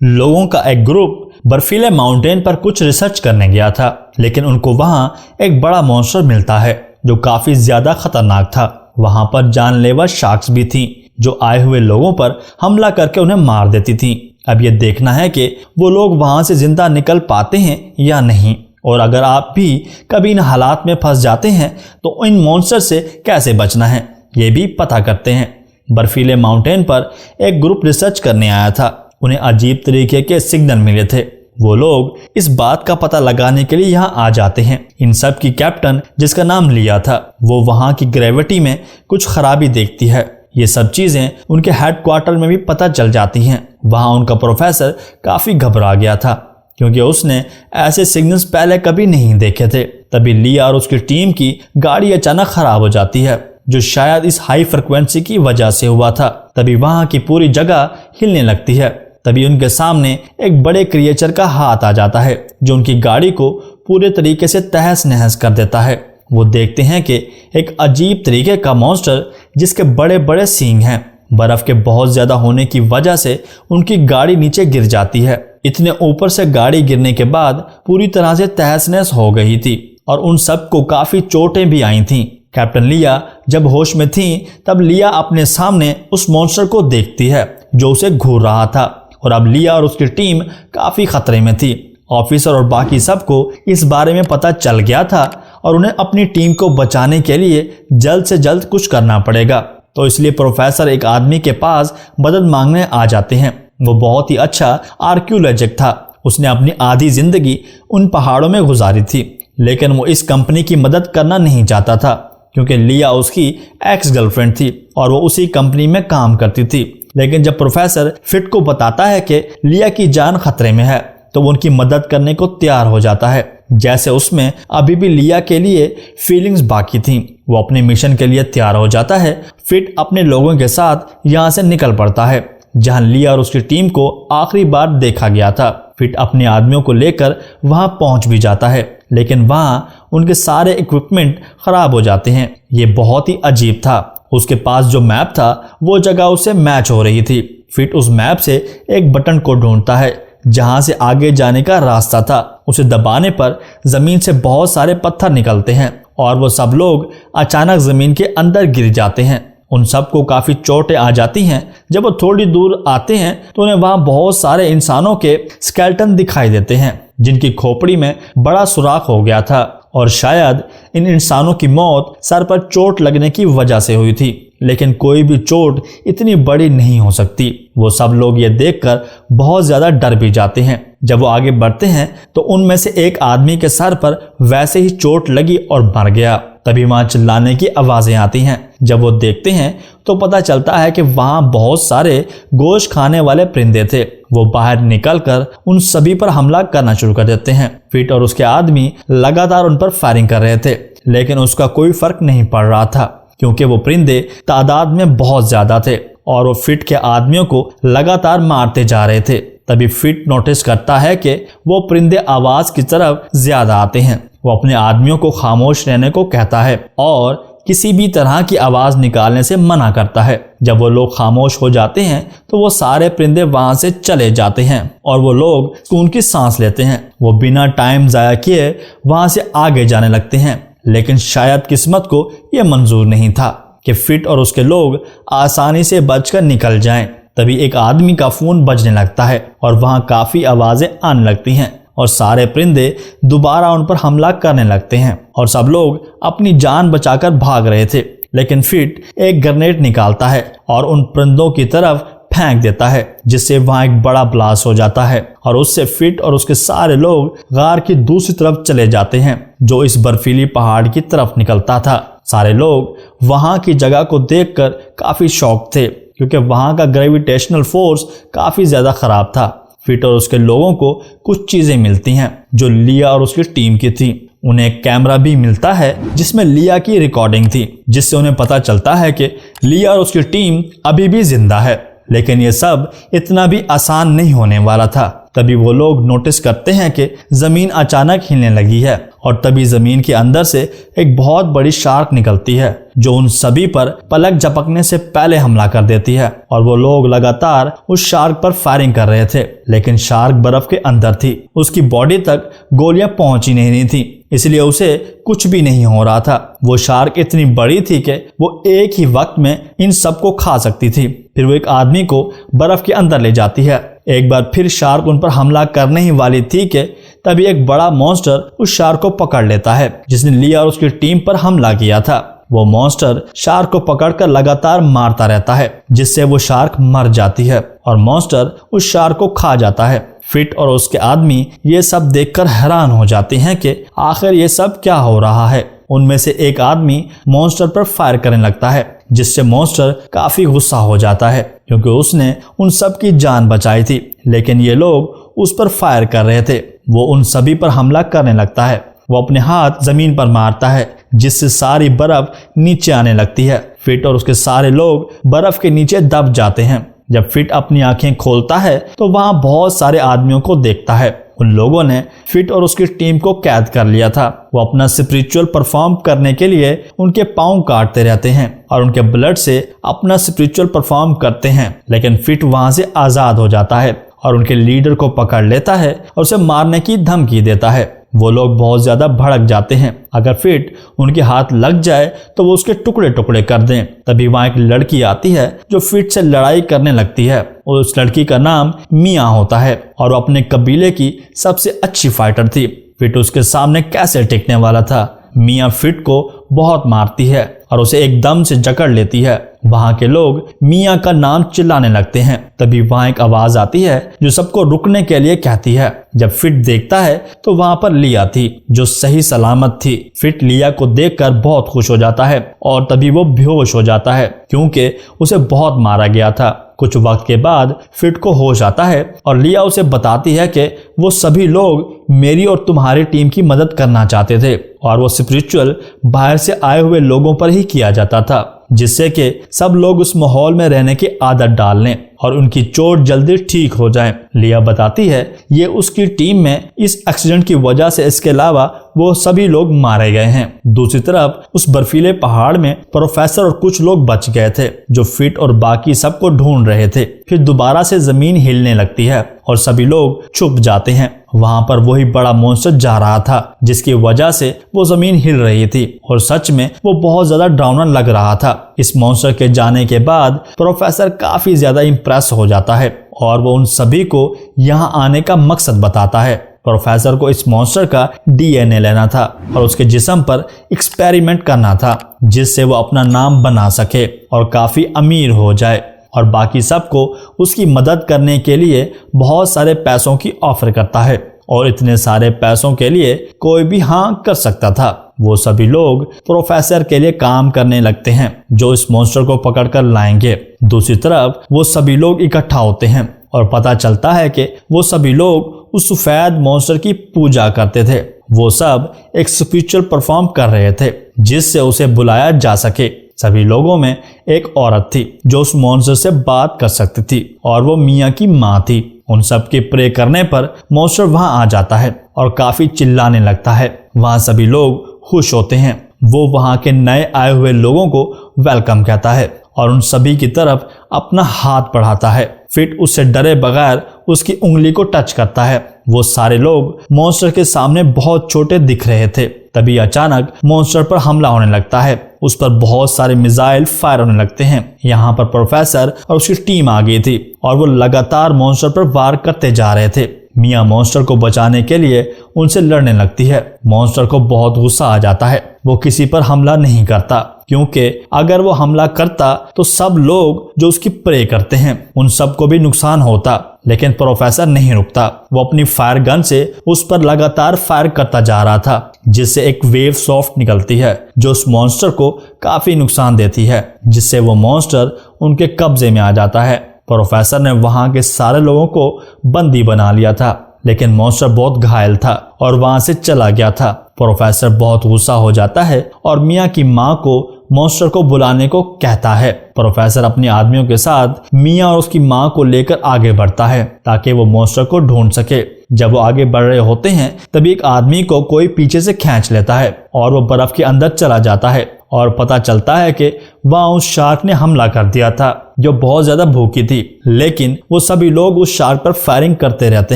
लोगों का एक ग्रुप बर्फीले माउंटेन पर कुछ रिसर्च करने गया था, लेकिन उनको वहां एक बड़ा मॉन्स्टर मिलता है जो काफी ज्यादा खतरनाक था। वहां पर जानलेवा शार्क्स भी थीं जो आए हुए लोगों पर हमला करके उन्हें मार देती थीं। अब ये देखना है कि वो लोग वहां से जिंदा निकल पाते हैं या नहीं, और अगर आप भी कभी इन हालात में फंस जाते हैं तो इन मॉन्स्टर से कैसे बचना है ये भी पता करते हैं। बर्फीले माउंटेन पर एक ग्रुप रिसर्च करने आया था। उन्हें अजीब तरीके के सिग्नल मिले थे। वो लोग इस बात का पता लगाने के लिए यहाँ आ जाते हैं। इन सब की कैप्टन, जिसका नाम लिया था, वो वहाँ की ग्रेविटी में कुछ खराबी देखती है। ये सब चीजें उनके हेडक्वार्टर में भी पता चल जाती हैं। वहाँ उनका प्रोफेसर काफी घबरा गया था क्योंकि उसने ऐसे सिग्नल्स पहले कभी नहीं देखे थे। तभी लिया और उसकी टीम की गाड़ी अचानक खराब हो जाती है, जो शायद इस हाई फ्रिक्वेंसी की वजह से हुआ था। तभी वहाँ की पूरी जगह हिलने लगती है। तभी उनके सामने एक बड़े क्रिएचर का हाथ आ जाता है जो उनकी गाड़ी को पूरे तरीके से तहस नहस कर देता है। वो देखते हैं कि एक अजीब तरीके का मॉन्स्टर जिसके बड़े बड़े सींग हैं। बर्फ के बहुत ज्यादा होने की वजह से उनकी गाड़ी नीचे गिर जाती है। इतने ऊपर से गाड़ी गिरने के बाद पूरी तरह से तहस नहस हो गई थी और उन सबको काफी चोटें भी आई थीं। कैप्टन लिया जब होश में थी तब लिया अपने सामने उस मॉन्स्टर को देखती है जो उसे घूर रहा था, और अब लिया और उसकी टीम काफी खतरे में थी। ऑफिसर और बाकी सबको इस बारे में पता चल गया था और उन्हें अपनी टीम को बचाने के लिए जल्द से जल्द कुछ करना पड़ेगा। तो इसलिए प्रोफेसर एक आदमी के पास मदद मांगने आ जाते हैं। वो बहुत ही अच्छा आर्कियोलॉजिस्ट था। उसने अपनी आधी जिंदगी उन पहाड़ों में गुजारी थी, लेकिन वो इस कंपनी की मदद करना नहीं चाहता था क्योंकि लिया उसकी एक्स गर्लफ्रेंड थी और वो उसी कंपनी में काम करती थी। लेकिन जब प्रोफेसर फिट को बताता है कि लिया की जान खतरे में है तो वो उनकी मदद करने को तैयार हो जाता है, जैसे उसमें अभी भी लिया के लिए फीलिंग्स बाकी थीं। वो अपने मिशन के लिए तैयार हो जाता है। फिट अपने लोगों के साथ यहाँ से निकल पड़ता है जहाँ लिया और उसकी टीम को आखिरी बार देखा गया था। फिट अपने आदमियों को लेकर वहाँ पहुँच भी जाता है, लेकिन वहाँ उनके सारे इक्विपमेंट खराब हो जाते हैं। ये बहुत ही अजीब था। उसके पास जो मैप था वो जगह उसे मैच हो रही थी। फिट उस मैप से एक बटन को ढूंढता है जहां से आगे जाने का रास्ता था। उसे दबाने पर जमीन से बहुत सारे पत्थर निकलते हैं और वो सब लोग अचानक जमीन के अंदर गिर जाते हैं। उन सबको काफी चोटें आ जाती हैं। जब वो थोड़ी दूर आते हैं तो उन्हें वहां बहुत सारे इंसानों के स्केलेटन दिखाई देते हैं जिनकी खोपड़ी में बड़ा सुराख हो गया था, और शायद इन इंसानों की मौत सर पर चोट लगने की वजह से हुई थी। लेकिन कोई भी चोट इतनी बड़ी नहीं हो सकती। वो सब लोग ये देखकर बहुत ज्यादा डर भी जाते हैं। जब वो आगे बढ़ते हैं तो उनमें से एक आदमी के सर पर वैसे ही चोट लगी और मर गया। तभी वहां चिल्लाने की आवाजें आती हैं। जब वो देखते हैं तो पता चलता है कि वहां बहुत सारे गोश्त खाने वाले परिंदे थे। वो बाहर निकलकर उन सभी पर हमला करना शुरू कर देते हैं। फिट और उसके आदमी लगातार उन पर फायरिंग कर रहे थे, लेकिन उसका कोई फर्क नहीं पड़ रहा था क्योंकि वो परिंदे तादाद में बहुत ज्यादा थे और वो फिट के आदमियों को लगातार मारते जा रहे थे। तभी फिट नोटिस करता है कि वो परिंदे आवाज की तरफ ज्यादा आते हैं। वो अपने आदमियों को खामोश रहने को कहता है और किसी भी तरह की आवाज निकालने से मना करता है। जब वो लोग खामोश हो जाते हैं तो वो सारे परिंदे वहां से चले जाते हैं और वो लोग सुकून की सांस लेते हैं। वो बिना टाइम जाया किए वहां से आगे जाने लगते हैं, लेकिन शायद किस्मत को यह मंजूर नहीं था कि फिट और उसके लोग आसानी से बचकर निकल जाएं। तभी एक आदमी का फोन बजने लगता है और वहां काफी आवाजें आने लगती हैं और सारे परिंदे दोबारा उन पर हमला करने लगते हैं और सब लोग अपनी जान बचाकर भाग रहे थे। लेकिन फिट एक ग्रेनेड निकालता है और उन परिंदों की तरफ फेंक देता है, जिससे वहां एक बड़ा ब्लास्ट हो जाता है और उससे फिट और उसके सारे लोग गार की दूसरी तरफ चले जाते हैं जो इस बर्फीली पहाड़ की तरफ निकलता था। सारे लोग वहां की जगह को देखकर काफी शॉक थे क्योंकि वहां का ग्रेविटेशनल फोर्स काफी ज्यादा खराब था। फिट और उसके लोगों को कुछ चीजें मिलती हैं जो लिया और उसकी टीम की थी। उन्हें एक कैमरा भी मिलता है जिसमें लिया की रिकॉर्डिंग थी, जिससे उन्हें पता चलता है कि लिया और उसकी टीम अभी भी जिंदा है। लेकिन ये सब इतना भी आसान नहीं होने वाला था। तभी वो लोग नोटिस करते हैं कि जमीन अचानक हिलने लगी है और तभी जमीन के अंदर से एक बहुत बड़ी शार्क निकलती है जो उन सभी पर पलक झपकने से पहले हमला कर देती है। और वो लोग लगातार उस शार्क पर फायरिंग कर रहे थे, लेकिन शार्क बर्फ के अंदर थी, उसकी बॉडी तक गोलियां पहुंच ही नहीं थी, इसलिए उसे कुछ भी नहीं हो रहा था। वो शार्क इतनी बड़ी थी कि वो एक ही वक्त में इन सबको खा सकती थी। फिर वो एक आदमी को बर्फ के अंदर ले जाती है। एक बार फिर शार्क उन पर हमला करने ही वाली थी कि तभी एक बड़ा मॉन्स्टर उस शार्क को पकड़ लेता है जिसने लिया और उसकी टीम पर हमला किया था। वो मॉन्स्टर शार्क को पकड़कर लगातार मारता रहता है, जिससे वो शार्क मर जाती है और मॉन्स्टर उस शार्क को खा जाता है। फिट और उसके आदमी ये सब देखकर हैरान हो जाते हैं कि आखिर ये सब क्या हो रहा है। उनमें से एक आदमी मॉन्स्टर पर फायर करने लगता है, जिससे मॉन्स्टर काफी गुस्सा हो जाता है क्योंकि उसने उन सब की जान बचाई थी, लेकिन ये लोग उस पर फायर कर रहे थे। वो उन सभी पर हमला करने लगता है। वो अपने हाथ जमीन पर मारता है, जिससे सारी बर्फ नीचे आने लगती है। फिट और उसके सारे लोग बर्फ के नीचे दब जाते हैं। जब फिट अपनी आंखें खोलता है तो वहां बहुत सारे आदमियों को देखता है। उन लोगों ने फिट और उसकी टीम को कैद कर लिया था। वो अपना स्पिरिचुअल परफॉर्म करने के लिए उनके पांव काटते रहते हैं और उनके ब्लड से अपना स्पिरिचुअल परफॉर्म करते हैं, लेकिन फिट वहां से आजाद हो जाता है और उनके लीडर को पकड़ लेता है और उसे मारने की धमकी देता है। वो लोग बहुत ज्यादा भड़क जाते हैं। अगर फिट उनके हाथ लग जाए तो वो उसके टुकड़े टुकड़े कर दें। तभी वहां एक लड़की आती है जो फिट से लड़ाई करने लगती है। उस लड़की का नाम मिया होता है और वो अपने कबीले की सबसे अच्छी फाइटर थी। फिट उसके सामने कैसे टिकने वाला था। मिया फिट को बहुत मारती है और उसे एकदम से जकड़ लेती है। वहां के लोग मिया का नाम चिल्लाने लगते हैं। तभी वहां एक आवाज आती है जो सबको रुकने के लिए कहती है। जब फिट देखता है तो वहां पर लिया थी जो सही सलामत थी। फिट लिया को देखकर बहुत खुश हो जाता है और तभी वो बेहोश हो जाता है क्योंकि उसे बहुत मारा गया था। कुछ वक्त के बाद फिट को होश आता है और लिया उसे बताती है कि वो सभी लोग मेरी और तुम्हारी टीम की मदद करना चाहते थे और वो स्पिरिचुअल बाहर से आए हुए लोगों पर ही किया जाता था, जिससे कि सब लोग उस माहौल में रहने की आदत डाल लें और उनकी चोट जल्दी ठीक हो जाए। लिया बताती है ये उसकी टीम में इस एक्सीडेंट की वजह से इसके अलावा वो सभी लोग मारे गए हैं। दूसरी तरफ उस बर्फीले पहाड़ में प्रोफेसर और कुछ लोग बच गए थे जो फिट और बाकी सबको ढूंढ रहे थे। फिर दोबारा से जमीन हिलने लगती है और सभी लोग छुप जाते हैं। वहां पर वही बड़ा मॉन्स्टर जा रहा था जिसकी वजह से वो जमीन हिल रही थी और सच में वो बहुत ज्यादा डरावना लग रहा था। इस मॉन्स्टर के जाने के बाद प्रोफेसर काफी ज्यादा इंप्रेस हो जाता है और वो उन सभी को यहाँ आने का मकसद बताता है। प्रोफेसर को इस मॉन्स्टर का डीएनए लेना था और उसके जिस्म पर एक्सपेरिमेंट करना था जिससे वो अपना नाम बना सके और काफी अमीर हो जाए और बाकी सबको उसकी मदद करने के लिए बहुत सारे पैसों की ऑफर करता है और इतने सारे पैसों के लिए कोई भी हाँ कर सकता था। वो सभी लोग प्रोफेसर के लिए काम करने लगते हैं जो इस मॉन्स्टर को पकड़कर लाएंगे। दूसरी तरफ वो सभी लोग इकट्ठा होते हैं और पता चलता है कि वो सभी लोग उस सफेद मॉन्स्टर की पूजा करते थे। वो सब एक स्पिरिचुअल परफॉर्म कर रहे थे जिससे उसे बुलाया जा सके। सभी लोगों में एक औरत थी जो उस मॉन्स्टर से बात कर सकती थी और वो मिया की माँ थी। उन सब के प्रे करने पर मॉन्स्टर वहां आ जाता है और काफी चिल्लाने लगता है। वहां सभी लोग खुश होते हैं। वो वहां के नए आए हुए लोगों को वेलकम कहता है और उन सभी की तरफ अपना हाथ बढ़ाता है। फिट उससे डरे बगैर उसकी उंगली को टच करता है। वो सारे लोग मॉन्स्टर के सामने बहुत छोटे दिख रहे थे। तभी अचानक मॉन्स्टर पर हमला होने लगता है। उस पर बहुत सारे मिसाइल फायर होने लगते हैं। यहाँ पर प्रोफेसर और उसकी टीम आ गई थी और वो लगातार मॉन्स्टर पर वार करते जा रहे थे। मिया मॉन्स्टर को बचाने के लिए उनसे लड़ने लगती है। मॉन्स्टर को बहुत गुस्सा आ जाता है। वो किसी पर हमला नहीं करता क्योंकि अगर वो हमला करता तो सब लोग जो उसकी प्रे करते हैं उन सबको भी नुकसान होता। लेकिन प्रोफेसर नहीं रुकता। वो अपनी फायर गन से उस पर लगातार फायर करता जा रहा था जिससे एक वेव सॉफ्ट निकलती है जो उस मॉन्स्टर को काफी नुकसान देती है, जिससे वो मॉन्स्टर उनके कब्जे में आ जाता है। प्रोफेसर ने वहां के सारे लोगों को बंदी बना लिया था लेकिन मॉन्स्टर बहुत घायल था और वहां से चला गया था। प्रोफेसर बहुत गुस्सा हो जाता है और मिया की माँ को मॉन्स्टर को बुलाने को कहता है। प्रोफेसर अपने आदमियों के साथ मिया और उसकी माँ को लेकर आगे बढ़ता है ताकि वो मॉन्स्टर को ढूंढ सके। जब वो आगे बढ़ रहे होते हैं तभी एक आदमी को कोई पीछे से खींच लेता है और वो बर्फ के अंदर चला जाता है और पता चलता है कि वहां उस शार्क ने हमला कर दिया था जो बहुत ज्यादा भूखी थी। लेकिन वो सभी लोग उस शार्क पर फायरिंग करते रहते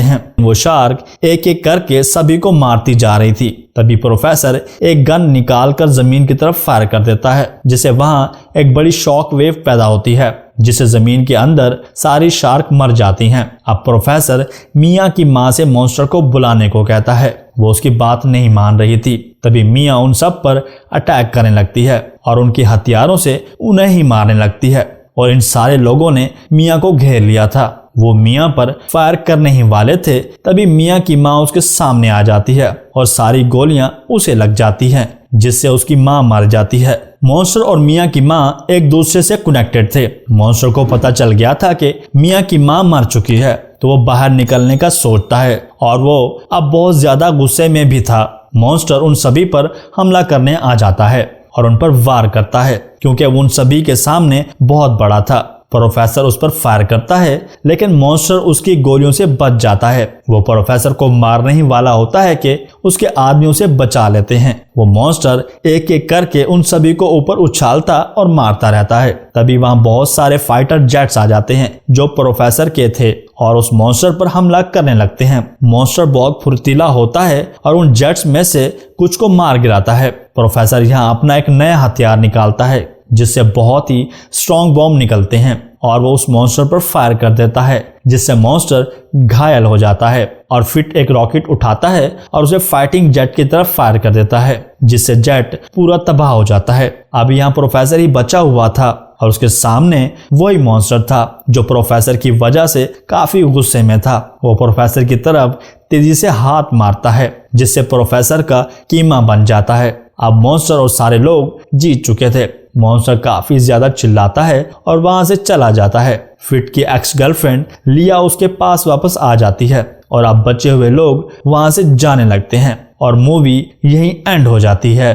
हैं। वो शार्क एक एक करके सभी को मारती जा रही थी। तभी प्रोफेसर एक गन निकाल कर जमीन की तरफ फायर कर देता है जिससे वहां एक बड़ी शॉक वेव पैदा होती है जिससे जमीन के अंदर सारी शार्क मर जाती हैं। अब प्रोफेसर मिया की माँ से मॉन्स्टर को बुलाने को कहता है। वो उसकी बात नहीं मान रही थी। तभी मिया उन सब पर अटैक करने लगती है और उनके हथियारों से उन्हें ही मारने लगती है और इन सारे लोगों ने मिया को घेर लिया था। वो मिया पर फायर करने ही वाले थे तभी मिया की माँ उसके सामने आ जाती है और सारी गोलियां उसे लग जाती हैं जिससे उसकी माँ मर जाती है। मॉन्स्टर और मिया की माँ एक दूसरे से कनेक्टेड थे। मॉन्स्टर को पता चल गया था कि मिया की माँ मर चुकी है तो वो बाहर निकलने का सोचता है और वो अब बहुत ज्यादा गुस्से में भी था। मॉन्स्टर उन सभी पर हमला करने आ जाता है और उन पर वार करता है क्योंकि उन सभी के सामने बहुत बड़ा था। प्रोफेसर उस पर फायर करता है लेकिन मॉन्स्टर उसकी गोलियों से बच जाता है। वो प्रोफेसर को मारने ही वाला होता है कि उसके आदमियों से बचा लेते हैं। वो मॉन्स्टर एक एक करके उन सभी को ऊपर उछालता और मारता रहता है। तभी वहां बहुत सारे फाइटर जेट्स आ जाते हैं जो प्रोफेसर के थे और उस मॉन्स्टर पर हमला करने लगते हैं। मॉन्स्टर बहुत फुर्तीला होता है और उन जेट्स में से कुछ को मार गिराता है। प्रोफेसर यहाँ अपना एक नया हथियार निकालता है जिससे बहुत ही स्ट्रॉन्ग बॉम्ब निकलते हैं और वो उस मॉन्स्टर पर फायर कर देता है जिससे मॉन्स्टर घायल हो जाता है और फिर एक रॉकेट उठाता है और उसे फाइटिंग जेट की तरफ फायर कर देता है जिससे जेट पूरा तबाह हो जाता है। अब यहाँ प्रोफेसर ही बचा हुआ था और उसके सामने वही मॉन्स्टर था जो प्रोफेसर की वजह से काफी गुस्से में था। वो प्रोफेसर की तरफ तेजी से हाथ मारता है जिससे प्रोफेसर का कीमा बन जाता है। अब मॉन्स्टर और सारे लोग जीत चुके थे। मॉन्स्टर काफी ज्यादा चिल्लाता है और वहां से चला जाता है। फिट की एक्स गर्लफ्रेंड लिया उसके पास वापस आ जाती है और अब बचे हुए लोग वहां से जाने लगते हैं और मूवी यहीं एंड हो जाती है।